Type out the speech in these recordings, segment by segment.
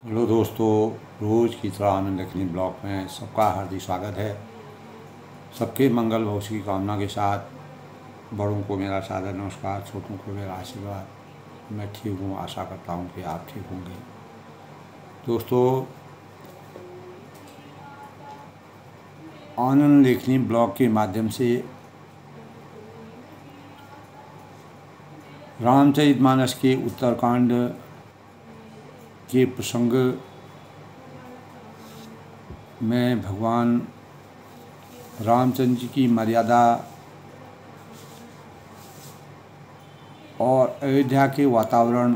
Hello दोस्तों, रोज़ की तरह आनंद लखनी ब्लॉग में सबका हार्दिक स्वागत है। सबके मंगल भविष्य की कामना के साथ बड़ों को मेरा सादर नमस्कार, छोटों को मेरा आशीर्वाद। मैं ठीक हूँ, आशा करता हूँ कि आप ठीक होंगे। दोस्तों, आनंद लेखनी ब्लॉग के माध्यम से रामचरितमानस के उत्तरकांड के प्रसंग में भगवान रामचंद्र जी की मर्यादा और अयोध्या के वातावरण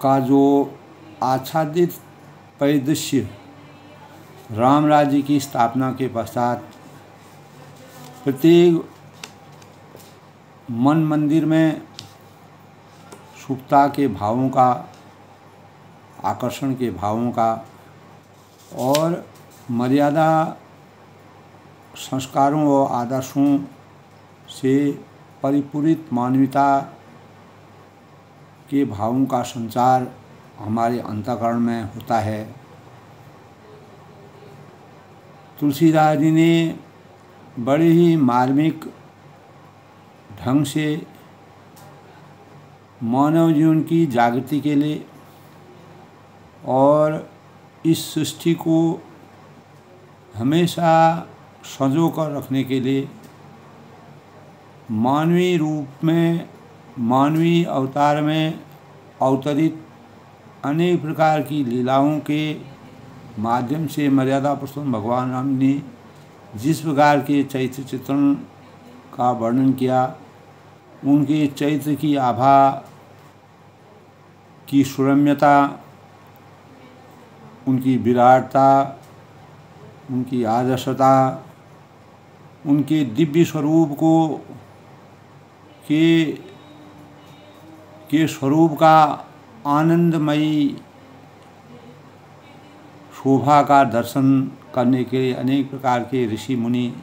का जो आच्छादित परिदृश्य राम राज्य की स्थापना के पश्चात प्रत्येक मन मंदिर में सुखता के भावों का, आकर्षण के भावों का और मर्यादा संस्कारों और आदर्शों से परिपूरित मानवता के भावों का संचार हमारे अंतःकरण में होता है। तुलसीदास जी ने बड़े ही मार्मिक ढंग से मानव जीवन की जागृति के लिए और इस सृष्टि को हमेशा संजो कर रखने के लिए मानवीय रूप में, मानवीय अवतार में अवतरित अनेक प्रकार की लीलाओं के माध्यम से मर्यादा पुरुषोत्तम भगवान राम ने जिस प्रकार के चैत्र चित्रण का वर्णन किया, उनके चैत्र की आभा की सुरम्यता, उनकी विराटता, उनकी आदर्शता, उनके दिव्य स्वरूप को के स्वरूप का आनंदमयी शोभा का दर्शन करने के लिए अनेक प्रकार के ऋषि मुनि,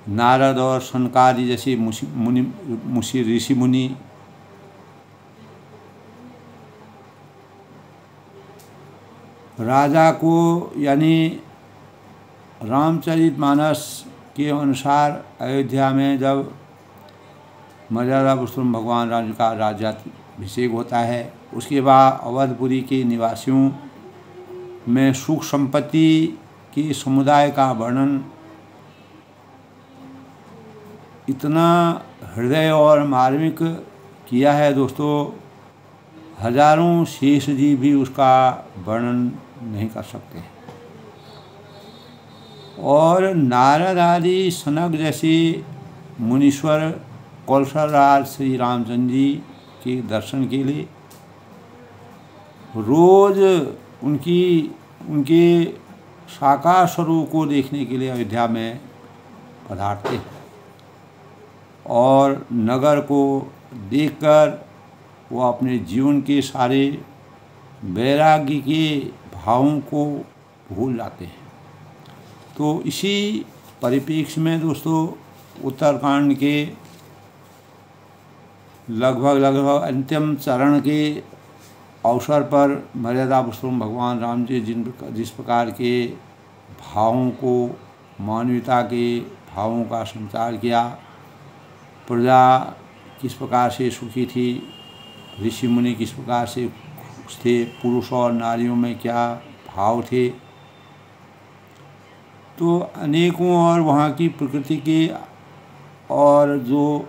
नारद और सनकादि जैसे ऋषि मुनि राजा को, यानी रामचरितमानस के अनुसार अयोध्या में जब मर्यादा पुरुषोत्तम भगवान राम का राज्याभिषेक होता है, उसके बाद अवधपुरी के निवासियों में सुख संपत्ति के समुदाय का वर्णन इतना हृदय और मार्मिक किया है दोस्तों, हजारों शेष जी भी उसका वर्णन नहीं कर सकते। और नारद आदि सनक जैसे मुनीश्वर कौशलराज श्री रामचंद्र जी के दर्शन के लिए रोज उनके साकार स्वरूप को देखने के लिए अयोध्या में पधारते हैं और नगर को देखकर वो अपने जीवन के सारे वैराग्य के भावों को भूल जाते हैं। तो इसी परिप्रेक्ष्य में दोस्तों उत्तरकांड के लगभग अंतिम चरण के अवसर पर मर्यादा पुरुषोत्तम भगवान राम जी जिस प्रकार के भावों को, मानवता के भावों का संचार किया, प्रजा किस प्रकार से सुखी थी, ऋषि मुनि किस प्रकार से खुश थे, पुरुष और नारियों में क्या भाव थे, तो अनेकों और वहाँ की प्रकृति के और जो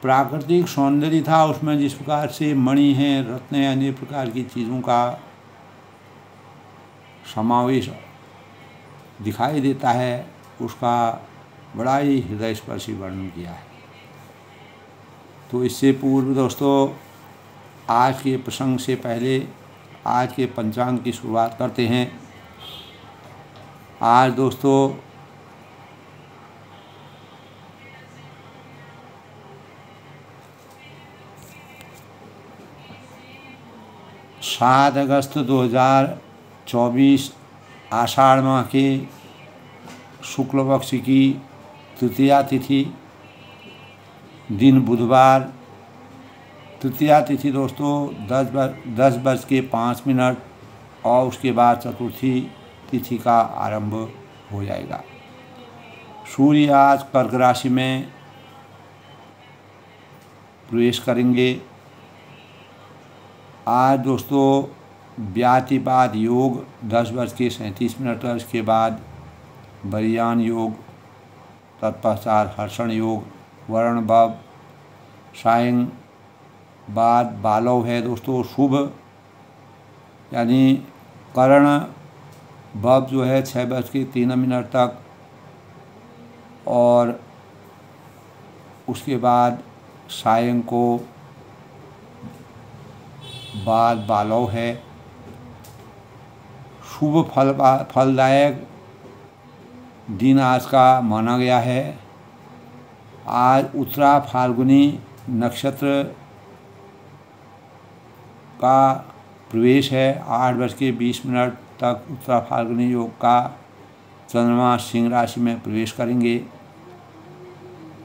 प्राकृतिक सौंदर्य था उसमें जिस प्रकार से मणि हैं, रत्न हैं, अनेक प्रकार की चीज़ों का समावेश दिखाई देता है, उसका बड़ा ही हृदय स्पर्शी वर्णन किया है। तो इससे पूर्व दोस्तों, आज के प्रसंग से पहले आज के पंचांग की शुरुआत करते हैं। आज दोस्तों 7 अगस्त 2024 आषाढ़ माह के शुक्ल पक्ष की तृतीया तिथि, दिन बुधवार, तृतीया तिथि दोस्तों 10:05 और उसके बाद चतुर्थी तिथि का आरंभ हो जाएगा। सूर्य आज कर्क राशि में प्रवेश करेंगे। आज दोस्तों व्यातिपात योग 10:37 तक, इसके बाद बरियान योग, तत्पश्चात हर्षण योग, वर्ण भव, सायं बाद बालव है दोस्तों शुभ, यानी कर्ण भव जो है 6:03 तक, और उसके बाद सायं को बाद बालव है। शुभ फलदायक दिन आज का माना गया है। आज उत्तरा फाल्गुनी नक्षत्र का प्रवेश है। 8:20 तक उत्तरा फाल्गुनी योग का चंद्रमा सिंह राशि में प्रवेश करेंगे।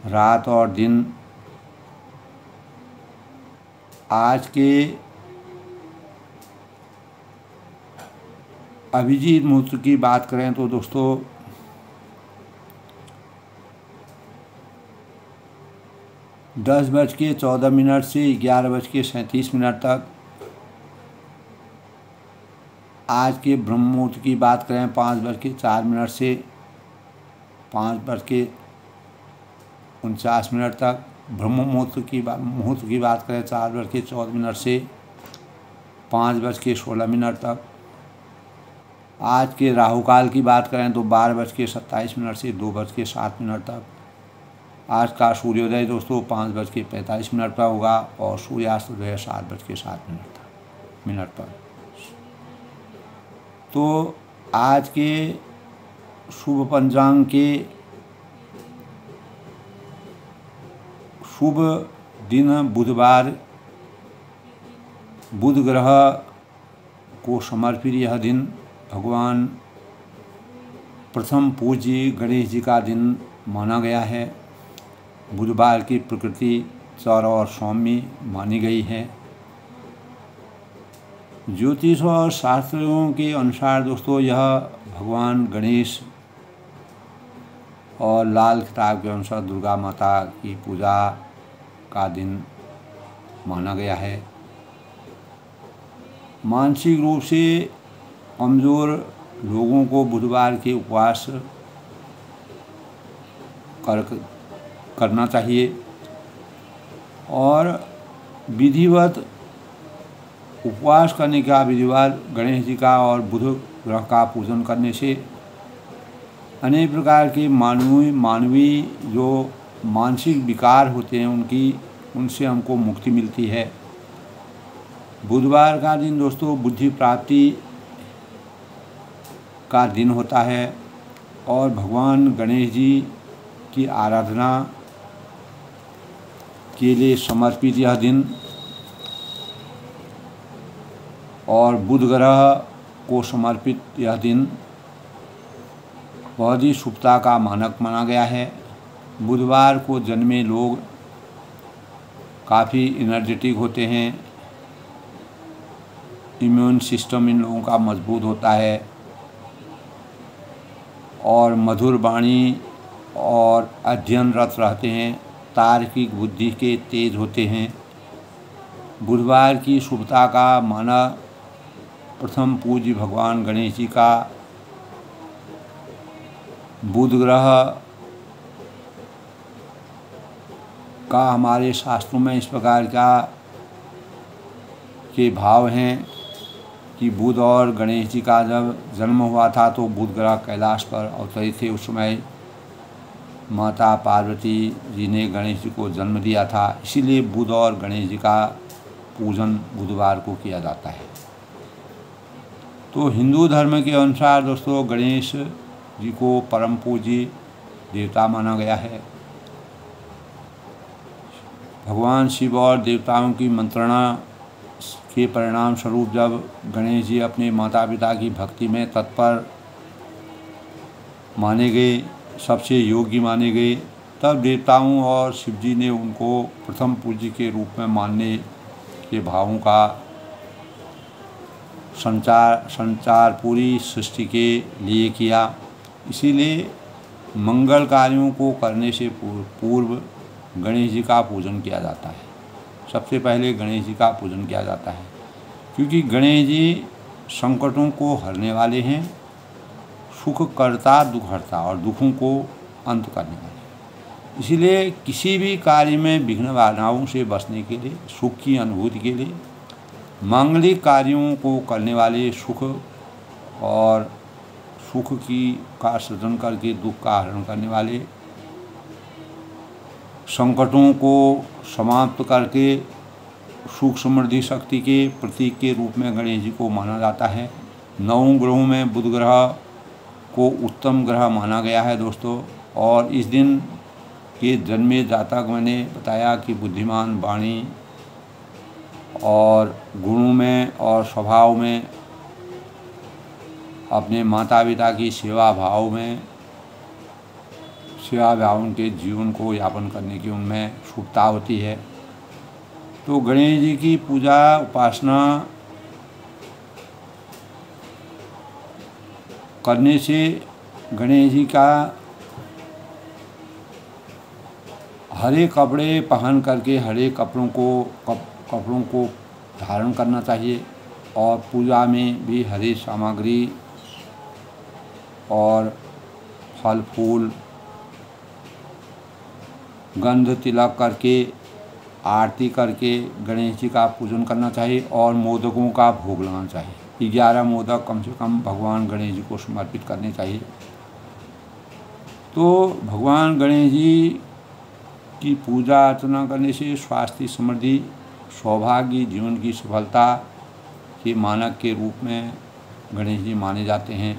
रात और दिन आज के अभिजीत मुहूर्त की बात करें तो दोस्तों 10:14 से 11:37 तक। आज के ब्रह्म मुहूर्त की बात करें 5:04 से 5:49 तक। ब्रह्म मुहूर्त की बात करें 4:14 से 5:16 तक। आज के राहु काल की बात करें तो 12:27 से 2:07 तक। आज का सूर्योदय दोस्तों 5:45 पर होगा और सूर्यास्त जो है 7:07 पर। तो आज के शुभ पंचांग के शुभ दिन बुधवार, बुध ग्रह को समर्पित यह दिन भगवान प्रथम पूज्य गणेश जी का दिन माना गया है। बुधवार की प्रकृति चर और सौम्य मानी गई है। ज्योतिष और शास्त्रों के अनुसार दोस्तों यह भगवान गणेश और लाल किताब के अनुसार दुर्गा माता की पूजा का दिन माना गया है। मानसिक रूप से कमज़ोर लोगों को बुधवार के उपवास करना चाहिए और विधिवत उपवास करने का विधिवत गणेश जी का और बुध ग्रह का पूजन करने से अनेक प्रकार के मानवीय जो मानसिक विकार होते हैं उनसे हमको मुक्ति मिलती है। बुधवार का दिन दोस्तों बुद्धि प्राप्ति का दिन होता है और भगवान गणेश जी की आराधना के लिए समर्पित यह दिन और बुध ग्रह को समर्पित यह दिन बहुत ही शुभता का मानक माना गया है। बुधवार को जन्मे लोग काफ़ी एनर्जेटिक होते हैं। इम्यून सिस्टम इन लोगों का मजबूत होता है और मधुर वाणी और अध्ययनरत रहते हैं। तार्किक बुद्धि के तेज होते हैं। बुधवार की शुभता का माना प्रथम पूज्य भगवान गणेश जी का बुध ग्रह का हमारे शास्त्रों में इस प्रकार के भाव हैं कि बुध और गणेश जी का जब जन्म हुआ था तो बुध ग्रह कैलाश पर अवतरित थे। उस समय माता पार्वती जी ने गणेश जी को जन्म दिया था, इसीलिए बुध और गणेश जी का पूजन बुधवार को किया जाता है। तो हिंदू धर्म के अनुसार दोस्तों गणेश जी को परम पूज्य देवता माना गया है। भगवान शिव और देवताओं की मंत्रणा के परिणाम स्वरूप जब गणेश जी अपने माता पिता की भक्ति में तत्पर माने गए, सबसे योग्य माने गए, तब देवताओं और शिव जी ने उनको प्रथम पूज्य के रूप में मानने के भावों का संचार पूरी सृष्टि के लिए किया। इसीलिए मंगल कार्यों को करने से पूर्व गणेश जी का पूजन किया जाता है। सबसे पहले गणेश जी का पूजन किया जाता है, क्योंकि गणेश जी संकटों को हरने वाले हैं, सुख करता दुख हरता और दुखों को अंत करने वाले। इसीलिए किसी भी कार्य में विघ्न बाधाओं से बचने के लिए, सुख की अनुभूति के लिए, मांगलिक कार्यों को करने वाले, सुख का सृजन करके दुख का हरण करने वाले, संकटों को समाप्त करके सुख समृद्धि शक्ति के प्रतीक के रूप में गणेश जी को माना जाता है। 9 ग्रहों में बुध ग्रह को उत्तम ग्रह माना गया है दोस्तों। और इस दिन के जन्मे जातक मैंने बताया कि बुद्धिमान, वाणी और गुणों में और स्वभाव में, अपने माता पिता की सेवा भाव उनके जीवन को यापन करने की उनमें शुभता होती है। तो गणेश जी की पूजा उपासना करने से गणेश जी का हरे कपड़े पहन करके हरे कपड़ों को धारण करना चाहिए। और पूजा में भी हरी सामग्री और फल फूल गंध तिलक करके आरती करके गणेश जी का पूजन करना चाहिए। और मोदकों का भोग लगाना चाहिए। 11 मोदक कम से कम भगवान गणेश जी को समर्पित करने चाहिए। तो भगवान गणेश जी की पूजा अर्चना करने से स्वास्थ्य, समृद्धि, सौभाग्य, जीवन की सफलता के मानक के रूप में गणेश जी माने जाते हैं।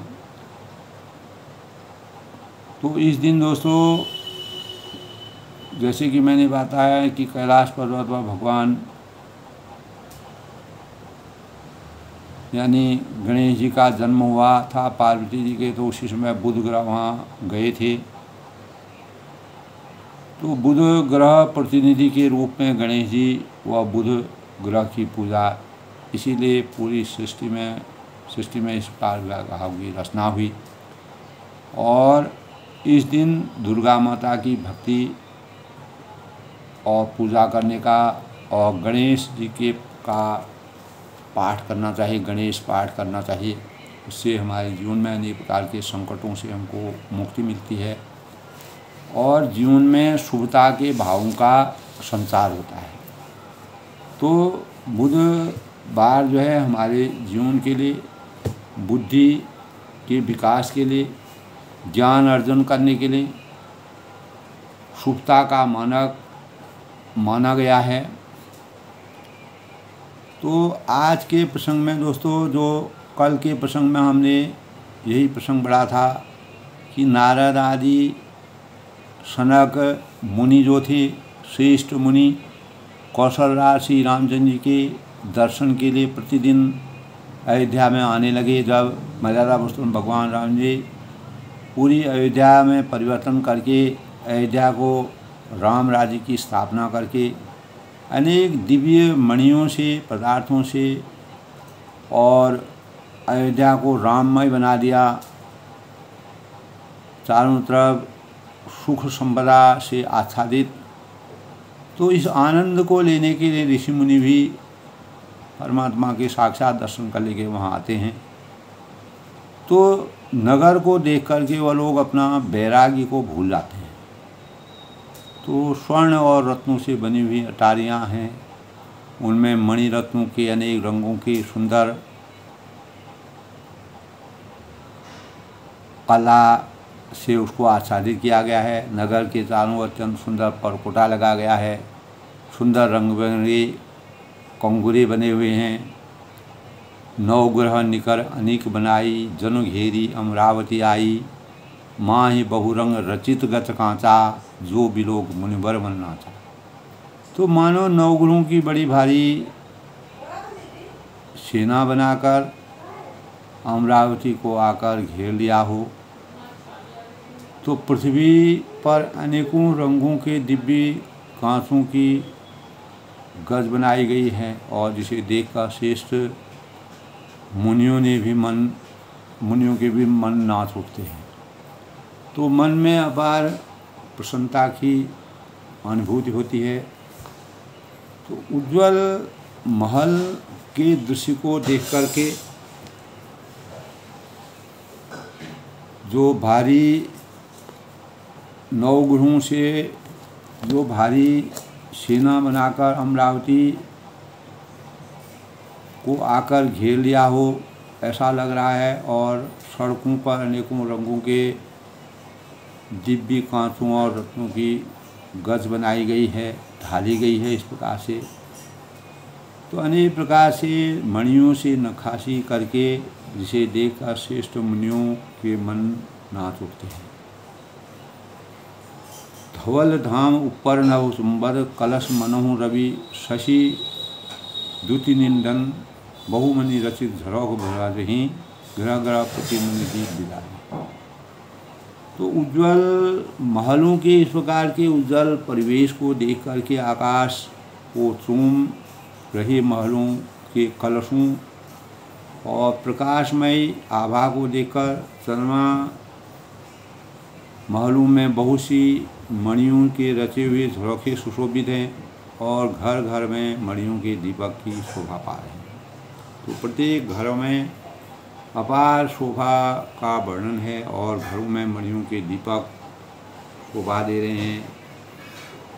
तो इस दिन दोस्तों, जैसे कि मैंने बताया कि कैलाश पर्वत पर भगवान यानी गणेश जी का जन्म हुआ था पार्वती जी के, तो उसी समय बुध ग्रह वहाँ गए थे। तो बुध ग्रह प्रतिनिधि के रूप में गणेश जी व बुध ग्रह की पूजा, इसीलिए पूरी सृष्टि में इस भाव की रचना हुई। और इस दिन दुर्गा माता की भक्ति और पूजा करने का और गणेश जी का पाठ करना चाहिए, गणेश पाठ करना चाहिए। उससे हमारे जीवन में अनेक प्रकार के संकटों से हमको मुक्ति मिलती है और जीवन में शुभता के भावों का संचार होता है। तो बुधवार जो है हमारे जीवन के लिए, बुद्धि के विकास के लिए, ज्ञान अर्जन करने के लिए शुभता का मानक माना गया है। तो आज के प्रसंग में दोस्तों, जो कल के प्रसंग में हमने यही प्रसंग बढ़ा था कि नारद आदि सनक मुनि जो थे, श्रेष्ठ मुनि, कौशलराज श्री रामचंद्र जी के दर्शन के लिए प्रतिदिन अयोध्या में आने लगे। जब मर्यादा पुरुषोत्तम भगवान राम जी पूरी अयोध्या में परिवर्तन करके अयोध्या को राम राज्य की स्थापना करके अनेक दिव्य मणियों से, पदार्थों से और अयोध्या को राममय बना दिया, चारों तरफ सुख संपदा से आच्छादित। तो इस आनंद को लेने के लिए ऋषि मुनि भी परमात्मा के साक्षात दर्शन कर लेके वहाँ आते हैं। तो नगर को देख करके वह लोग अपना वैराग्य को भूल जाते हैं। तो स्वर्ण और रत्नों से बनी हुई अटारियाँ हैं, उनमें मणि रत्नों के अनेक रंगों की सुंदर कला से उसको आच्छादित किया गया है। नगर के चारों ओर अत्यंत सुंदर परकोटा लगा गया है, सुंदर रंग बिरंगे कंगूरे बने हुए हैं। 9 ग्रह निकर अनेक बनाई, जन घेरी अमरावती आई, माहि बहुरंग रचित गत कांचा, जो बिलोक मुनिवर मन नाचा। तो मानो 9 ग्रहों की बड़ी भारी सेना बनाकर अमरावती को आकर घेर लिया हो। तो पृथ्वी पर अनेकों रंगों के दिव्य कांचों की गज बनाई गई है और जिसे देखकर श्रेष्ठ मुनियों के भी मन नाच उठते हैं। तो मन में अपार प्रसन्नता की अनुभूति होती है। तो उज्ज्वल महल के दृश्य को देख करके जो भारी नवग्रहों से जो भारी सेना बनाकर अमरावती को आकर घेर लिया हो ऐसा लग रहा है। और सड़कों पर अनेकों रंगों के दिव्य कांचों और रत्नों की गज बनाई गई है, ढाली गई है इस प्रकार से। तो अनेक प्रकार से मणियों से नक्काशी करके जिसे देखकर श्रेष्ठ मुनियों के मन नाच उठते हैं। धवल धाम ऊपर नव सुंबर कलश मनोह रवि शशि द्युति निंदन बहुमनि रचित झरोख भराजही ग्रह ग्रह प्रतिमनि दीप बिलाए। तो उज्ज्वल महलों के इस प्रकार के उज्ज्वल परिवेश को देख करके आकाश को चूम रहे महलों के कलशों और प्रकाशमय आभा को देखकर चंद्रमा महलों में बहुत सी मणियों के रचे हुए झरोखे सुशोभित हैं और घर घर में मणियों के दीपक की शोभा पा रहे हैं। तो प्रत्येक घरों में अपार शोभा का वर्णन है और घरों में मणियों के दीपक शोभा दे रहे हैं।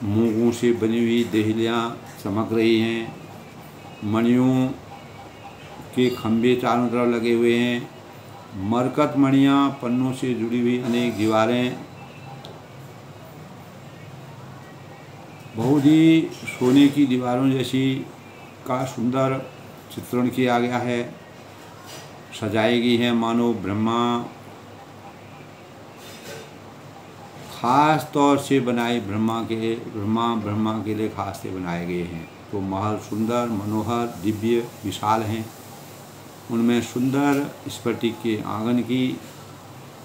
मूंगों से बनी हुई देहलियाँ चमक रही हैं। मणियों के खंभे चारों तरफ लगे हुए हैं। मरकत मणियाँ पन्नों से जुड़ी हुई अनेक दीवारें बहुत ही सोने की दीवारों जैसी का सुंदर चित्रण किया गया है, सजाई गई है मानो ब्रह्मा खास तौर से बनाए ब्रह्मा के लिए खास से बनाए गए हैं। तो महल सुंदर मनोहर दिव्य विशाल हैं। उनमें सुंदर स्फटिक के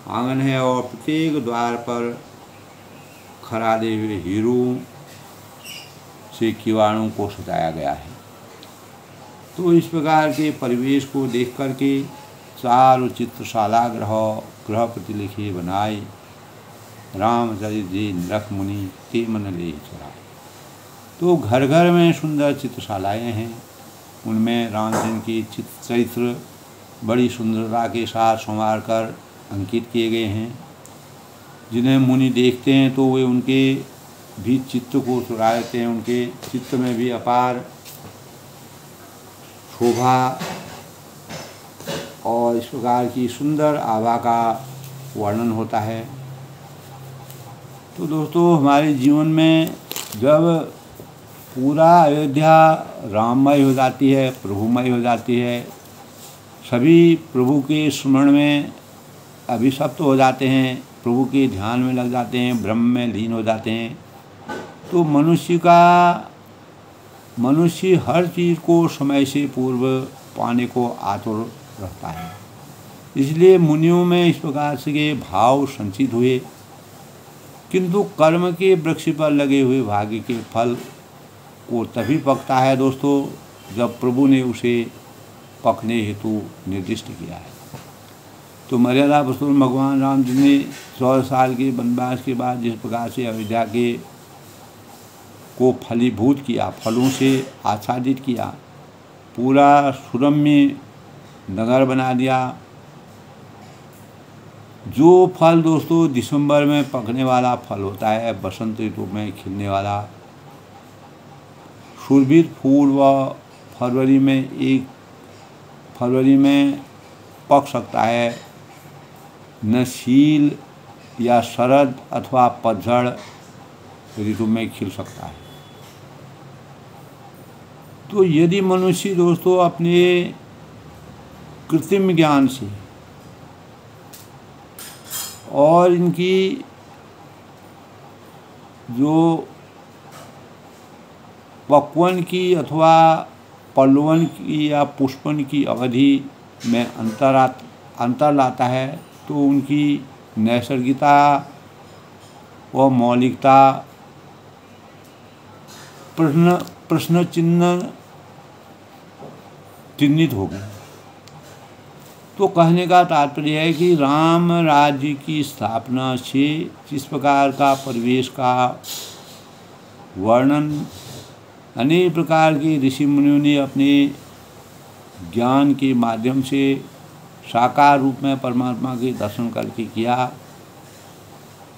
आंगन है और प्रत्येक द्वार पर खरादे हुए हीरों से किवाड़ों को सजाया गया है। तो इस प्रकार के परिवेश को देख करके चारु चित्रशाला ग्रह प्रतिलिखि बनाए रामचरित जी नरक मुनि ते मन ले चढ़ाए। तो घर घर में सुंदर चित्रशालाएँ हैं। उनमें रामचंद्र की चरित्र बड़ी सुंदरता के साथ संवार कर अंकित किए गए हैं। जिन्हें मुनि देखते हैं तो वे उनके भी चित्त को चुरा लेते हैं। उनके चित्त में भी अपार शोभा और इस प्रकार की सुंदर आभा का वर्णन होता है। तो दोस्तों हमारे जीवन में जब पूरा अयोध्या राममय हो जाती है, प्रभुमय हो जाती है, सभी प्रभु के स्मरण में अभिशप्त हो जाते हैं, प्रभु के ध्यान में लग जाते हैं, ब्रह्म में लीन हो जाते हैं, तो मनुष्य हर चीज़ को समय से पूर्व पाने को आतुर रहता है। इसलिए मुनियों में इस प्रकार से के भाव संचित हुए। किंतु कर्म के वृक्ष पर लगे हुए भाग्य के फल को तभी पकता है दोस्तों जब प्रभु ने उसे पकने हेतु निर्दिष्ट किया है। तो मर्यादा पुरुषोत्तम भगवान राम जी ने 14 साल के वनवास के बाद जिस प्रकार से अयोध्या को फलीभूत किया, फलों से आच्छादित किया, पूरा सुरम्य नगर बना दिया। जो फल दोस्तों दिसंबर में पकने वाला फल होता है, बसंत ऋतु में खिलने वाला सुरभित फूल व फरवरी में पक सकता है, न शील या शरद अथवा पतझड़ ऋतु में खिल सकता है। तो यदि मनुष्य दोस्तों अपने कृत्रिम ज्ञान से और इनकी जो पक्वन की अथवा पल्लवन की या पुष्पन की अवधि में अंतर लाता है तो उनकी नैसर्गिकता व मौलिकता प्रश्न चिन्ह चिन्हित हो गए। तो कहने का तात्पर्य है कि राम राज्य की स्थापना से जिस प्रकार का परिवेश का वर्णन अनेक प्रकार के ऋषि मुनियों ने अपने ज्ञान के माध्यम से साकार रूप में परमात्मा के दर्शन करके किया,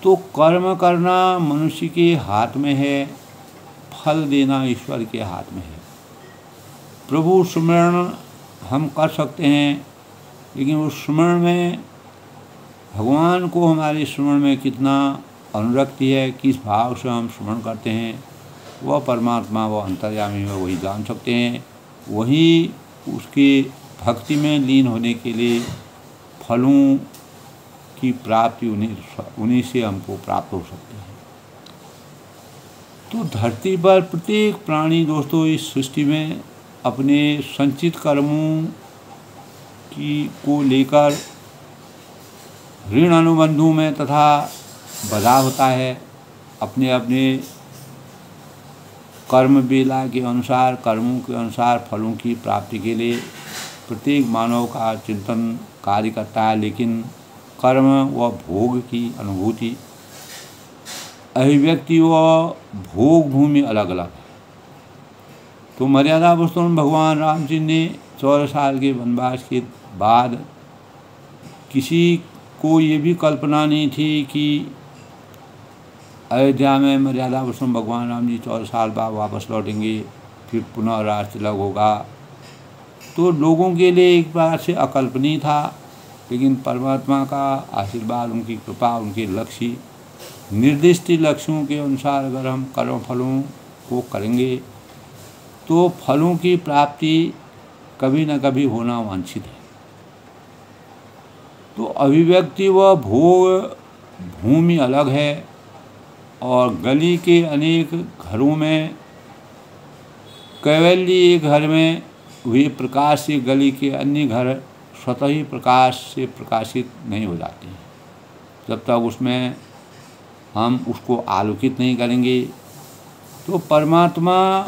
तो कर्म करना मनुष्य के हाथ में है, फल देना ईश्वर के हाथ में है। प्रभु स्मरण हम कर सकते हैं, लेकिन उस स्मरण में भगवान को हमारे स्मरण में कितना अनुरक्ति है, किस भाव से हम स्मरण करते हैं, वह परमात्मा, वह अंतर्यामी है, वही जान सकते हैं। वही उसके भक्ति में लीन होने के लिए फलों की प्राप्ति उन्हीं से हमको प्राप्त हो सकती है। तो धरती पर प्रत्येक प्राणी दोस्तों इस सृष्टि में अपने संचित कर्मों को लेकर ऋण अनुबंधों में तथा बधा होता है। अपने अपने कर्म बेला के अनुसार, कर्मों के अनुसार फलों की प्राप्ति के लिए प्रत्येक मानव का चिंतन कार्य करता है, लेकिन कर्म व भोग की अनुभूति, अभिव्यक्ति व भोग भूमि अलग अलग है। तो मर्यादा पुरुषोत्तम भगवान राम जी ने 14 साल के वनवास के बाद किसी को ये भी कल्पना नहीं थी कि अयोध्या में मर्यादा पुरुषोत्तम भगवान राम जी 14 साल बाद वापस लौटेंगे, फिर पुनः राज तिलक होगा। तो लोगों के लिए एक बार से अकल्पनीय था, लेकिन परमात्मा का आशीर्वाद, उनकी कृपा, उनके लक्ष्य, निर्दिष्ट लक्ष्यों के अनुसार अगर हम कर्म फलों को करेंगे तो फलों की प्राप्ति कभी न कभी होना वांछित है। तो अभिव्यक्ति व भोग भूमि अलग है, और गली के अनेक घरों में केवल एक घर में हुए प्रकाश से गली के अन्य घर स्वतः ही प्रकाश से प्रकाशित नहीं हो जाते हैं। जब तक उसमें हम उसको आलोकित नहीं करेंगे, तो परमात्मा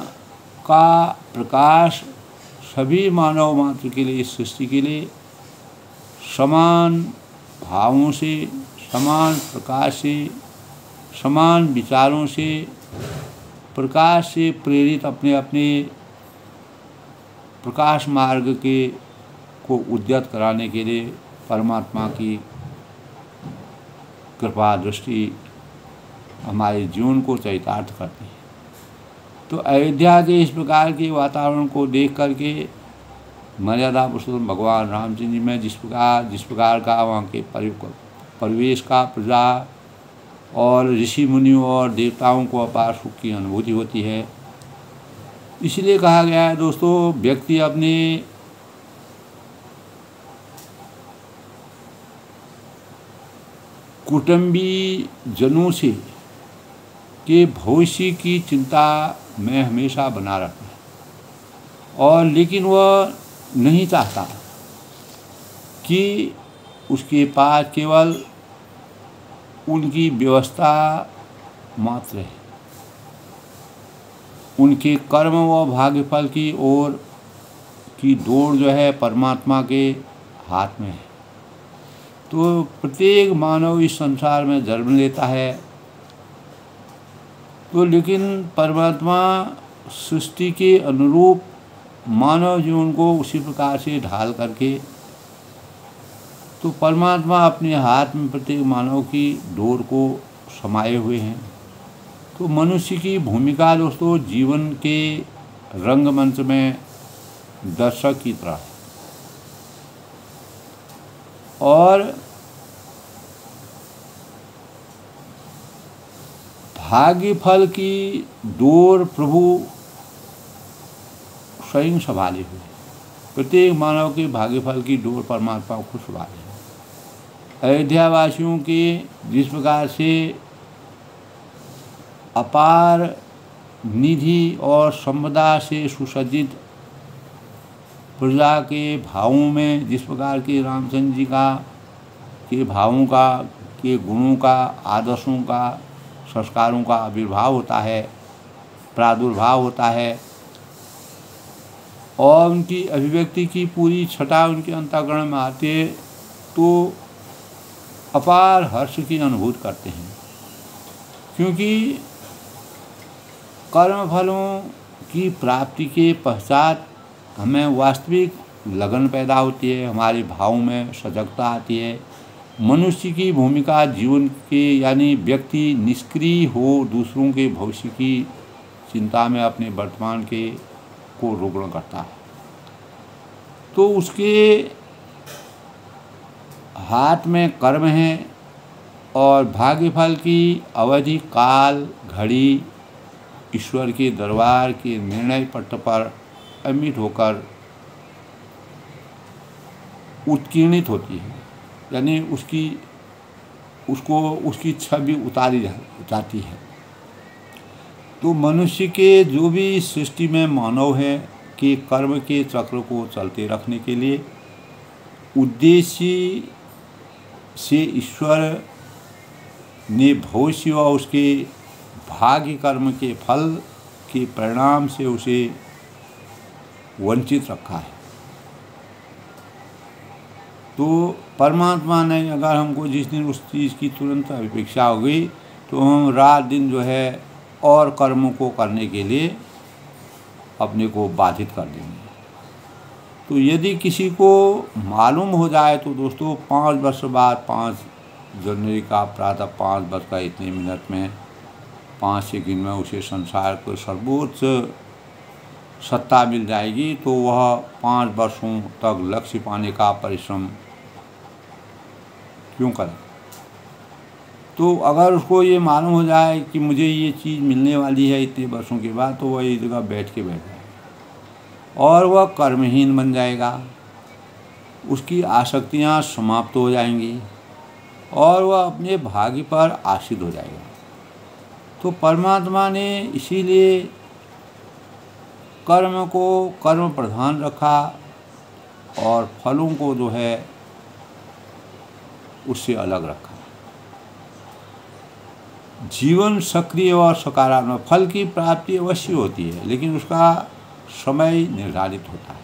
का प्रकाश सभी मानव मात्र के लिए, इस सृष्टि के लिए समान भावों से, समान प्रकाश से, समान विचारों से, प्रकाश से प्रेरित अपने अपने प्रकाश मार्ग को उद्यत कराने के लिए परमात्मा की कृपा दृष्टि हमारे जीवन को चरितार्थ करती है। तो अयोध्या के इस प्रकार के वातावरण को देख करके मर्यादा पुरुषोत्तम भगवान राम जी में जिस प्रकार का वहाँ के परिवेश का, प्रजा और ऋषि मुनियों और देवताओं को अपार सुख की अनुभूति होती है। इसलिए कहा गया है दोस्तों, व्यक्ति अपने कुटुंबी जनों से के भविष्य की चिंता में हमेशा बना रहता है, और लेकिन वह नहीं चाहता कि उसके पास केवल उनकी व्यवस्था मात्र है। उनके कर्म व भाग्यफल की ओर की दौड़ जो है परमात्मा के हाथ में है। तो प्रत्येक मानव इस संसार में जन्म लेता है, तो लेकिन परमात्मा सृष्टि के अनुरूप मानव जीवन को उसी प्रकार से ढाल करके, तो परमात्मा अपने हाथ में प्रत्येक मानव की डोर को समाये हुए हैं। तो मनुष्य की भूमिका दोस्तों जीवन के रंगमंच में दर्शक की तरह, और भाग्य फल की डोर प्रभु स्वयं संभाले हुए। प्रत्येक मानव के भाग्य फल की डोर परमात्मा को संभाले। अयोध्या वासियों के जिस प्रकार से अपार निधि और संपदा से सुसज्जित प्रजा के भावों में जिस प्रकार के रामचंद्र जी के भावों का, के गुणों का, आदर्शों का, संस्कारों का आविर्भाव होता है, प्रादुर्भाव होता है, और उनकी अभिव्यक्ति की पूरी छटा उनके अंतःकरण में आती है तो अपार हर्ष की अनुभूति करते हैं। क्योंकि कर्म फलों की प्राप्ति के पश्चात हमें वास्तविक लगन पैदा होती है, हमारे भाव में सजगता आती है। मनुष्य की भूमिका जीवन के यानी व्यक्ति निष्क्रिय हो दूसरों के भविष्य की चिंता में अपने वर्तमान के को रोकना करता है, तो उसके हाथ में कर्म है और भाग्यफल की अवधि काल घड़ी ईश्वर के दरबार के निर्णय पत्र पर अमिट होकर उत्कीर्णित होती है, यानी उसकी छवि उतारी जाती है। तो मनुष्य के जो भी सृष्टि में मानव है कि कर्म के चक्र को चलते रखने के लिए उद्देश्य से ईश्वर ने भविष्य व उसके भाग्य कर्म के फल के परिणाम से उसे वंचित रखा है। तो परमात्मा ने अगर हमको जिस दिन उस चीज़ की तुरंत अपेक्षा हो गई तो हम रात दिन जो है और कर्मों को करने के लिए अपने को बाधित कर देंगे। तो यदि किसी को मालूम हो जाए तो दोस्तों 5 वर्ष बाद 5 जनवरी का प्रातः 5 वर्ष का इतने मिनट में 5 सेकंड में उसे संसार को सर्वोच्च सत्ता मिल जाएगी, तो वह 5 वर्षों तक लक्ष्य पाने का परिश्रम क्यों करे। तो अगर उसको ये मालूम हो जाए कि मुझे ये चीज़ मिलने वाली है इतने वर्षों के बाद, तो वह एक जगह बैठ जाएगा और वह कर्महीन बन जाएगा, उसकी आसक्तियाँ समाप्त हो जाएंगी और वह अपने भाग्य पर आश्रित हो जाएगा। तो परमात्मा ने इसीलिए कर्म को कर्म प्रधान रखा और फलों को जो है उससे अलग रखा। जीवन सक्रिय और सकारात्मक, फल की प्राप्ति अवश्य होती है लेकिन उसका समय निर्धारित होता है,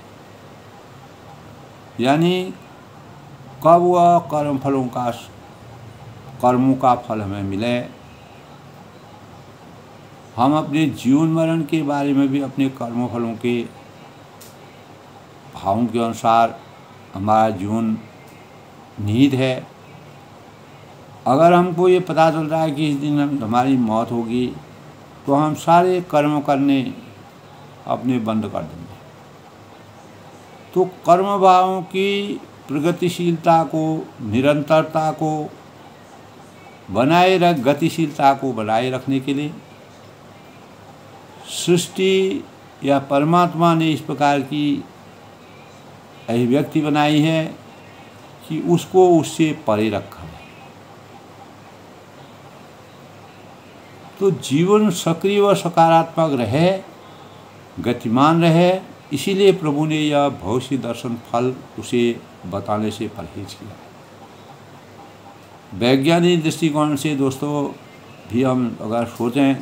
यानी कब वह कर्मों का फल हमें मिले। हम अपने जीवन मरण के बारे में भी अपने कर्म फलों के भावों के अनुसार हमारा जीवन निहित है। अगर हमको ये पता चल रहा है कि इस दिन हमारी मौत होगी तो हम सारे कर्म करने अपने बंद कर देंगे। तो कर्म भावों की प्रगतिशीलता को, निरंतरता को गतिशीलता को बनाए रखने के लिए सृष्टि या परमात्मा ने इस प्रकार की अभिव्यक्ति बनाई है कि उसको उससे परे रखा है। तो जीवन सक्रिय व सकारात्मक रहे, गतिमान रहे, इसीलिए प्रभु ने यह भविष्य दर्शन फल उसे बताने से परहेज किया। वैज्ञानिक दृष्टिकोण से दोस्तों भी हम अगर सोचें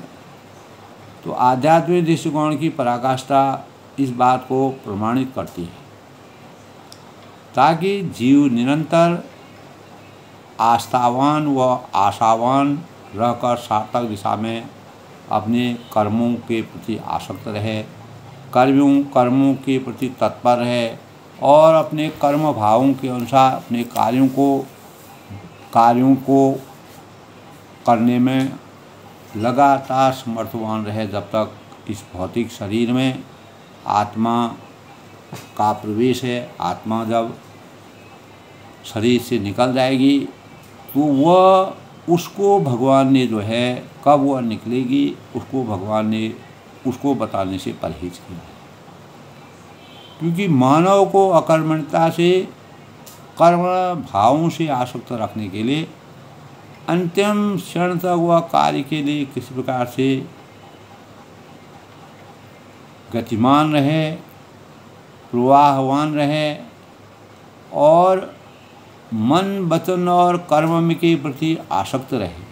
तो आध्यात्मिक दृष्टिकोण की पराकाष्ठा इस बात को प्रमाणित करती है, ताकि जीव निरंतर आस्थावान व आशावान रहकर सार्थक दिशा में अपने कर्मों के प्रति आसक्त रहे, कर्मों के प्रति तत्पर रहे और अपने कर्म भावों के अनुसार अपने कार्यों को करने में लगातार समर्थवान रहे, जब तक इस भौतिक शरीर में आत्मा का प्रवेश है। आत्मा जब शरीर से निकल जाएगी तो वह उसको भगवान ने जो है कब वह निकलेगी उसको भगवान ने उसको बताने से परहेज किया, क्योंकि मानव को अकर्मण्यता से कर्म भावों से आसक्त रखने के लिए अंतिम क्षण तक वह कार्य के लिए किसी प्रकार से गतिमान रहे, प्रवाहवान रहे और मन, वचन और कर्म के प्रति आसक्त रहे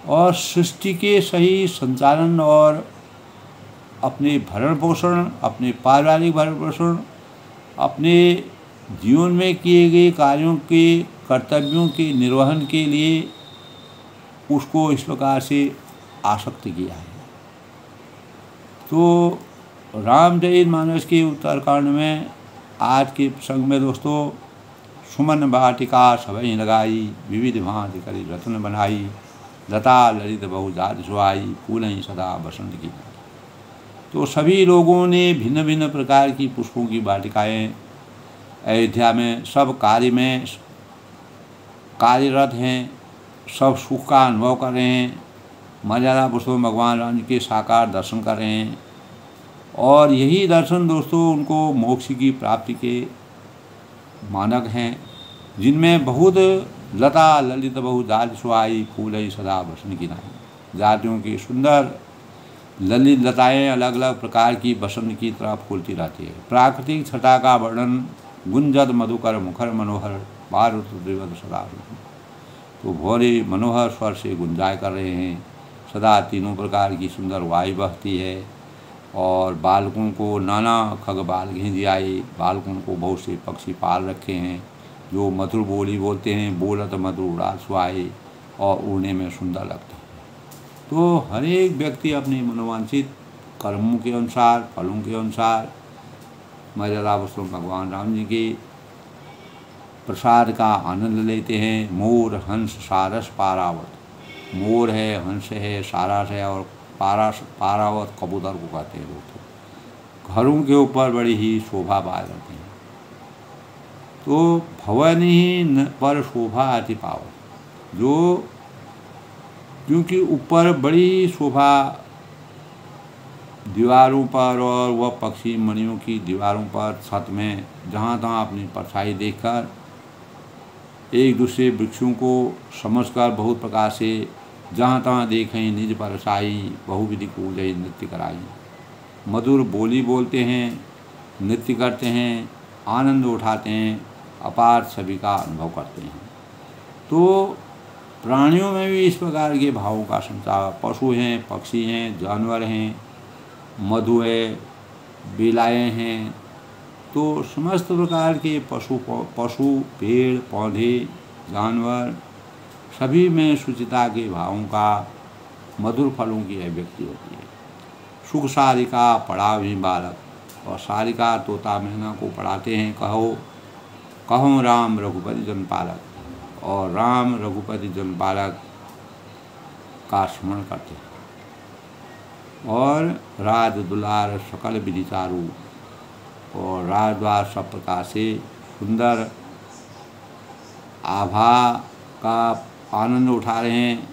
और सृष्टि के सही संचालन और अपने भरण पोषण, अपने पारिवारिक भरण पोषण, अपने जीवन में किए गए कार्यों के कर्तव्यों के निर्वहन के लिए उसको इस प्रकार से आसक्त किया है। तो रामचरितमानस के उत्तरकांड में आज के प्रसंग में दोस्तों, सुमन वाटिका सभई लगाई, विविध भांति करी रत्न बनाई, लता ललित बहु जाति सुहाई, फूलहीं सदा बसंत की। तो सभी लोगों ने भिन्न भिन्न प्रकार की पुष्पों की वाटिकाएं अयोध्या में सब कार्य में कार्यरत हैं, सब सुख का अनुभव कर रहे हैं, मर्यादा पुरुषोत्तम भगवान राम जी के साकार दर्शन कर रहे हैं। और यही दर्शन दोस्तों उनको मोक्ष की प्राप्ति के मानक हैं, जिनमें बहुत लता ललित बहु जाति सुहाई, फूल ही सदा बसंत की नाई। जातियों की सुंदर ललित लताएँ अलग अलग प्रकार की बसंत की तरह फूलती रहती है। प्राकृतिक छटा का वर्णन गुंजद मधुकर मुखर मनोहर बारुत देवद सदा। तो भोरे मनोहर स्वर से गुंजाय कर रहे हैं, सदा तीनों प्रकार की सुंदर वायु बहती है। और बालकों को नाना खग बाल घिंज आए, बालकों को बहुत से पक्षी पाल रखे हैं जो मधुर बोली बोलते हैं, बोलत मधुर उड़ाल सुहाए और उड़ने में सुंदर लगते हैं। तो हर एक व्यक्ति अपने मनोवांछित कर्मों के अनुसार, फलों के अनुसार मर्यादा पुरुषोत्तम भगवान राम जी के प्रसाद का आनंद लेते हैं। मोर हंस सारस पारावत, मोर है, हंस है, सारस है और पारावत कबूतर को कहते हैं दोस्तों। घरों के ऊपर बड़ी ही शोभा पा जाते हैं। तो भवन ही पर शोभा अति पावत, जो क्योंकि ऊपर बड़ी शोभा दीवारों पर और वह पक्षी मणियों की दीवारों पर छत में जहाँ तहाँ अपनी परछाई देखकर एक दूसरे वृक्षों को समझकर बहुत प्रकार से जहाँ तहाँ देखें निज परछाई बहुविधि कूजई नृत्य कराई। मधुर बोली बोलते हैं, नृत्य करते हैं, आनंद उठाते हैं, अपार छवि का अनुभव करते हैं। तो प्राणियों में भी इस प्रकार के भावों का संचार, पशु हैं, पक्षी हैं, जानवर हैं, मधु है, बेलाएँ हैं। तो समस्त प्रकार के पशु पेड़ पौधे जानवर सभी में शुचिता के भावों का, मधुर फलों की अभिव्यक्ति होती है। सुख सारिका पढ़ाव ही बालक, और सारिका तोता मैना को पढ़ाते हैं, कहो कहो राम रघुपति जन पालक, और राम रघुपति जन पालक का स्मरण करते हैं। और राज दुलार सकल विधि चारु, और राजद्वार सब प्रकार से सुंदर आभा का आनंद उठा रहे हैं।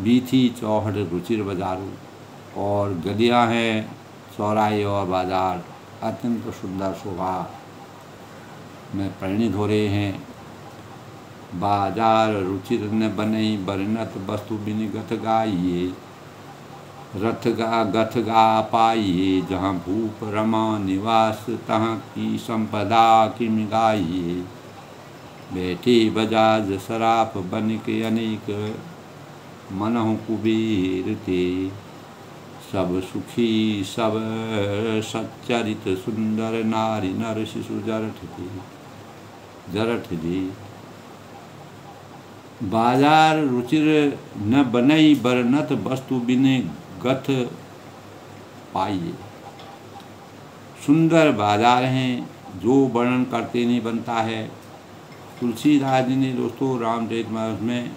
बीथी चौहट रुचिर बाजारू, और गलियां हैं चौराहे और बाजार अत्यंत सुंदर शोभा में परिणित हो रहे हैं। बाजार रुचिर न बनई बरनत वस्तु बिनिगत गाइए, रथ गा गथ गा पाइए, जहाँ भूप रमा निवास तहाँ की संपदा किम गाइए। बैठे बजाज सराप बन के अनेक मनहु कुबेर ते, सब सुखी सब सच्चरित सुंदर नारी नर शिशु जरठ दे। बाजार रुचिर न बनई बरनत वस्तु बिने गथ पाइए। सुंदर बाजार हैं जो वर्णन करते नहीं बनता है। तुलसीदास जी ने दोस्तों रामचरितमानस में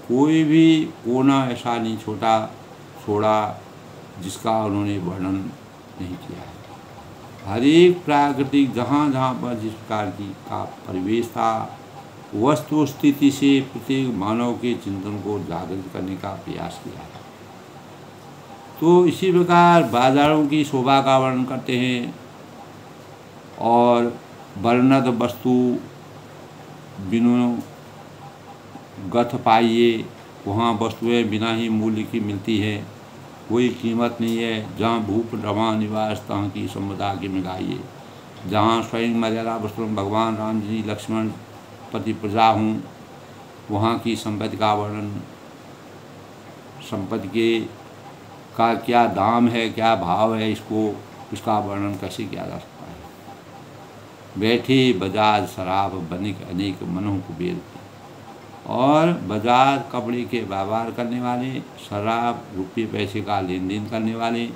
कोई भी कोना ऐसा नहीं छोड़ा जिसका उन्होंने वर्णन नहीं किया है। हर एक प्राकृतिक जहाँ जहाँ पर जिस प्रकार की का परिवेश था, वस्तु स्थिति से प्रत्येक मानव के चिंतन को जागृत करने का प्रयास किया है। तो इसी प्रकार बाजारों की शोभा का वर्णन करते हैं, और वर्णत वस्तु बिनु गथ पाइए, वहाँ वस्तुएं बिना ही मूल्य की मिलती है, कोई कीमत नहीं है। जहाँ भूप रमा निवास तहाँ की संपदा की मिगाइए। जहाँ स्वयं मर्यादा पुरुषोत्तम भगवान राम जी लक्ष्मण पति प्रजा हूँ, वहाँ की संपत्ति का वर्णन, संपत्ति के का क्या दाम है, क्या भाव है, इसका वर्णन कैसे किया जा सकता है। बैठे बाजार शराब बनिक अनेक मनों कुबेर, और बाजार कपड़े के व्यापार करने वाले, शराब रुपये पैसे का लेन देन करने वाले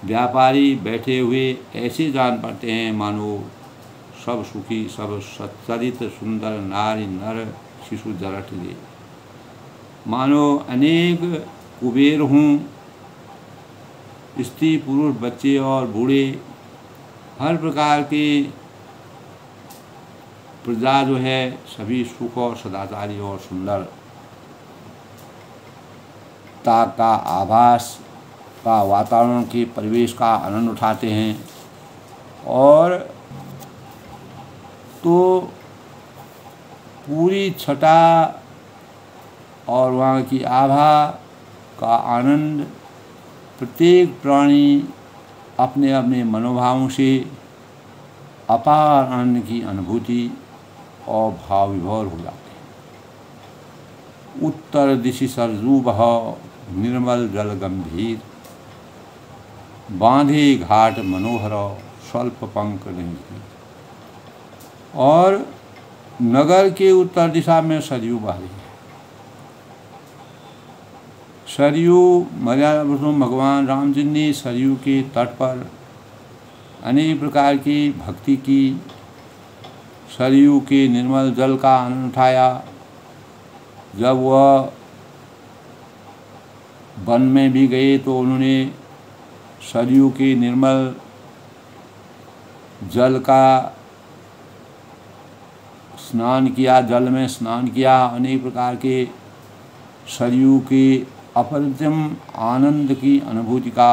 व्यापारी बैठे हुए ऐसे जान पड़ते हैं मानो सब सुखी सब सच्चरित सुंदर नारी नर शिशु जरठ दे, मानो अनेक कुबेर हूँ, स्त्री पुरुष बच्चे और बूढ़े हर प्रकार के प्रजा जो है सभी सुख और सदाचारी और सुंदरता का आभास का वातावरण के परिवेश का आनंद उठाते हैं। और तो पूरी छटा और वहाँ की आभा का आनंद प्रत्येक प्राणी अपने अपने मनोभावों से अपार आनंद की अनुभूति और भाव विभोर हो जाते हैं। उत्तर दिशि सरजू बह निर्मल जल गंभीर, बांधे घाट मनोहर स्वल्प पंख नहीं। और नगर के उत्तर दिशा में सरयू बह रही है। सरयू मर्यादा पुरुषोत्तम भगवान राम जी ने सरयू के तट पर अनेक प्रकार की भक्ति की, सरयू के निर्मल जल का आनंद उठाया। जब वह वन में भी गए तो उन्होंने सरयू के निर्मल जल का स्नान किया, जल में स्नान किया। अनेक प्रकार के सरयू के अपरितम आनंद की अनुभूति का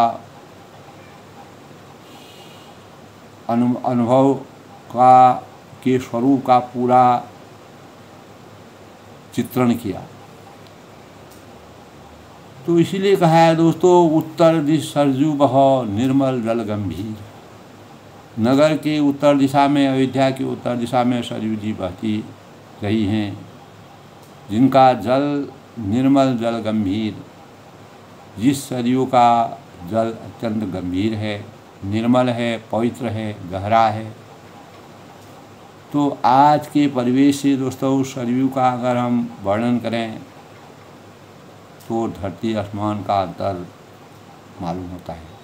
अनुभव का के स्वरूप का पूरा चित्रण किया। तो इसीलिए कहा है दोस्तों, उत्तर दिश सरजू बह निर्मल जल गंभीर। नगर के उत्तर दिशा में, अयोध्या के उत्तर दिशा में सरयू जी बहती रही हैं, जिनका जल निर्मल जल गंभीर, जिस सरयू का जल अत्यंत गंभीर है, निर्मल है, पवित्र है, गहरा है। तो आज के परिवेश से दोस्तों सरयू का अगर हम वर्णन करें तो धरती आसमान का अंतर मालूम होता है।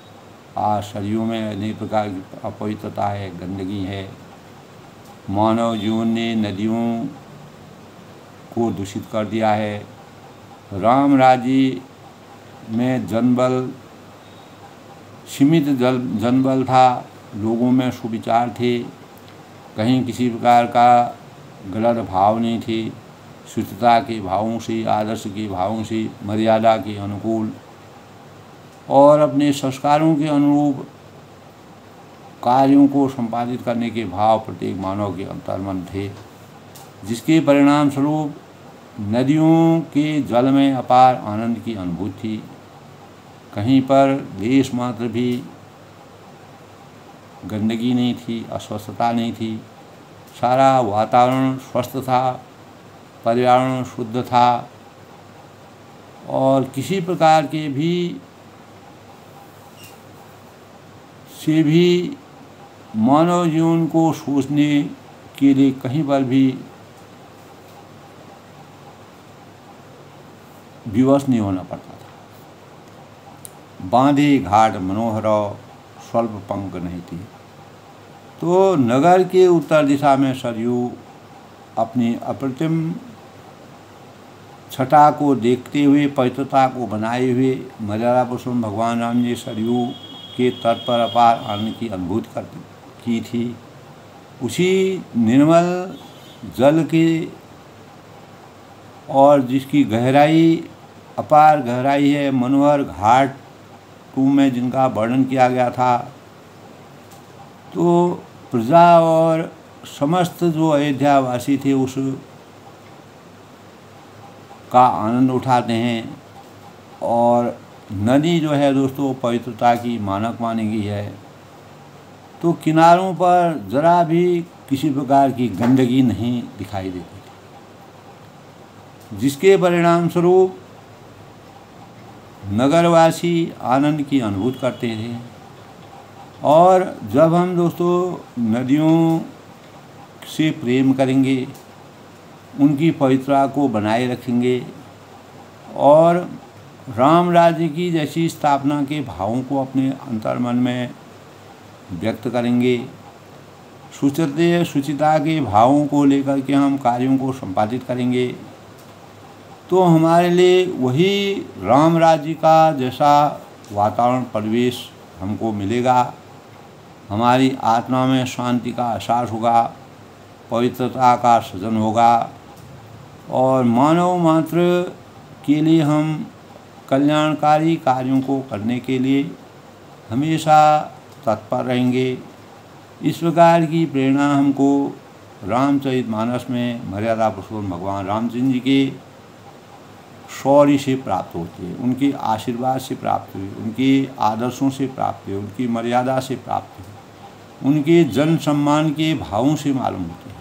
आज सरयू में अनेक प्रकार की अपवित्रता है, गंदगी है। मानव जीवन ने नदियों को दूषित कर दिया है। राम राज्य में जनबल सीमित जनबल था, लोगों में सुविचार थे, कहीं किसी प्रकार का गलत भाव नहीं थे। शुद्धता के भावों से, आदर्श के भावों से, मर्यादा के अनुकूल और अपने संस्कारों के अनुरूप कार्यों को संपादित करने के भाव प्रत्येक मानव के अंतर्मन थे, जिसके परिणाम स्वरूप नदियों के जल में अपार आनंद की अनुभूति थी। कहीं पर लेश मात्र भी गंदगी नहीं थी, अस्वस्थता नहीं थी। सारा वातावरण स्वस्थ था, पर्यावरण शुद्ध था और किसी प्रकार के भी मानव जीवन को सोचने के लिए कहीं पर भी विवश नहीं होना पड़ता था। बांधे घाट मनोहर स्वल्प पंख नहीं थी। तो नगर के उत्तर दिशा में सरयू अपनी अप्रतिम छटा को देखते हुए, पवित्रता को बनाए हुए मर्यादा पुरुषोत्तम भगवान राम जी सरयू के तट पर अपार आनंद की अनुभूति की थी। उसी निर्मल जल के और जिसकी गहराई अपार गहराई है, मनोहर घाट 2 में जिनका वर्णन किया गया था। तो प्रजा और समस्त जो अयोध्यावासी थे उस का आनंद उठाते हैं। और नदी जो है दोस्तों पवित्रता की मानक मानी गई है। तो किनारों पर ज़रा भी किसी प्रकार की गंदगी नहीं दिखाई देती थी, जिसके परिणाम स्वरूप नगरवासी आनंद की अनुभूति करते थे। और जब हम दोस्तों नदियों से प्रेम करेंगे, उनकी पवित्रता को बनाए रखेंगे और राम राज्य की जैसी स्थापना के भावों को अपने अंतर्मन में व्यक्त करेंगे, शुचिता के भावों को लेकर के हम कार्यों को संपादित करेंगे, तो हमारे लिए वही राम राज्य का जैसा वातावरण परिवेश हमको मिलेगा। हमारी आत्मा में शांति का एहसास होगा, पवित्रता का सृजन होगा और मानव मात्र के लिए हम कल्याणकारी कार्यों को करने के लिए हमेशा तत्पर रहेंगे। इस प्रकार की प्रेरणा हमको रामचरितमानस में मर्यादा पुरुषोत्तम भगवान रामचंद्र जी के शौर्य से प्राप्त होती है, उनके आशीर्वाद से प्राप्त हुई, उनके आदर्शों से प्राप्त हुई, उनकी मर्यादा से प्राप्त हुई, उनके जन सम्मान के भावों से मालूम होती है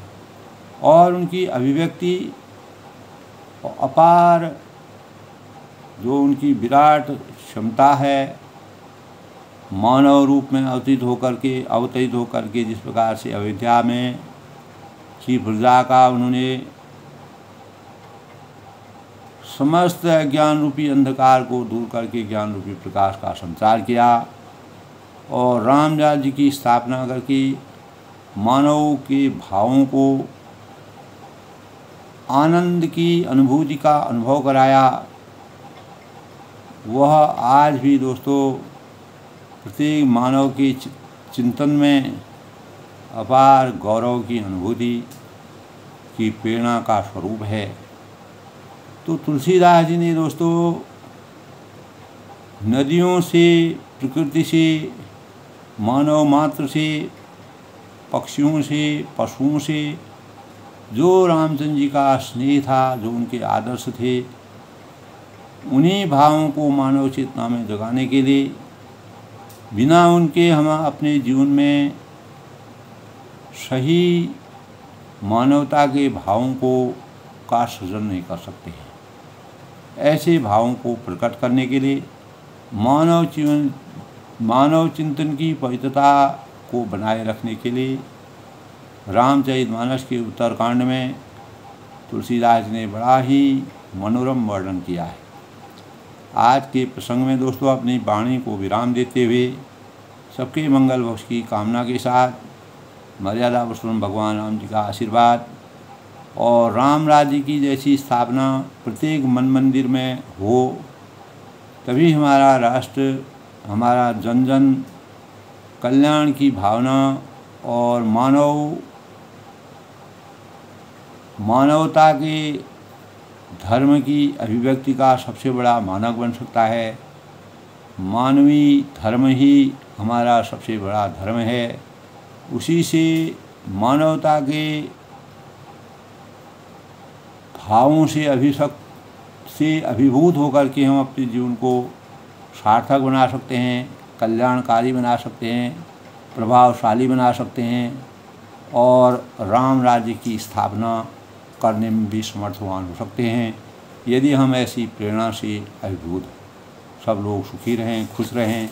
और उनकी अभिव्यक्ति अपार जो उनकी विराट क्षमता है, मानव रूप में अवतरित होकर के जिस प्रकार से अयोध्या में की प्रजा का उन्होंने समस्त ज्ञान रूपी अंधकार को दूर करके ज्ञान रूपी प्रकाश का संचार किया और राम राज्य की स्थापना करके मानव के भावों को आनंद की अनुभूति का अनुभव कराया, वह आज भी दोस्तों प्रत्येक मानव के चिंतन में अपार गौरव की अनुभूति की प्रेरणा का स्वरूप है। तो तुलसीदास जी ने दोस्तों नदियों से, प्रकृति से, मानव मात्र से, पक्षियों से, पशुओं से जो रामचंद्र जी का स्नेह था, जो उनके आदर्श थे, उन्हीं भावों को मानव चेतना में जगाने के लिए बिना उनके हम अपने जीवन में सही मानवता के भावों को का सृजन नहीं कर सकते हैं। ऐसे भावों को प्रकट करने के लिए मानव चिंतन की पवित्रता को बनाए रखने के लिए रामचरितमानस के उत्तरकांड में तुलसीदास ने बड़ा ही मनोरम वर्णन किया है। आज के प्रसंग में दोस्तों अपनी वाणी को विराम देते हुए सबके मंगल बख्श की कामना के साथ मर्यादा पुरुषोत्तम भगवान राम जी का आशीर्वाद और राम राज्य की जैसी स्थापना प्रत्येक मन मंदिर में हो, तभी हमारा राष्ट्र, हमारा जन जन कल्याण की भावना और मानवता के धर्म की अभिव्यक्ति का सबसे बड़ा मानक बन सकता है। मानवीय धर्म ही हमारा सबसे बड़ा धर्म है। उसी से मानवता के भावों से अभिभूत होकर के हम अपने जीवन को सार्थक बना सकते हैं, कल्याणकारी बना सकते हैं, प्रभावशाली बना सकते हैं और राम राज्य की स्थापना करने में भी समर्थवान हो सकते हैं, यदि हम ऐसी प्रेरणा से अभिभूत। सब लोग सुखी रहें, खुश रहें।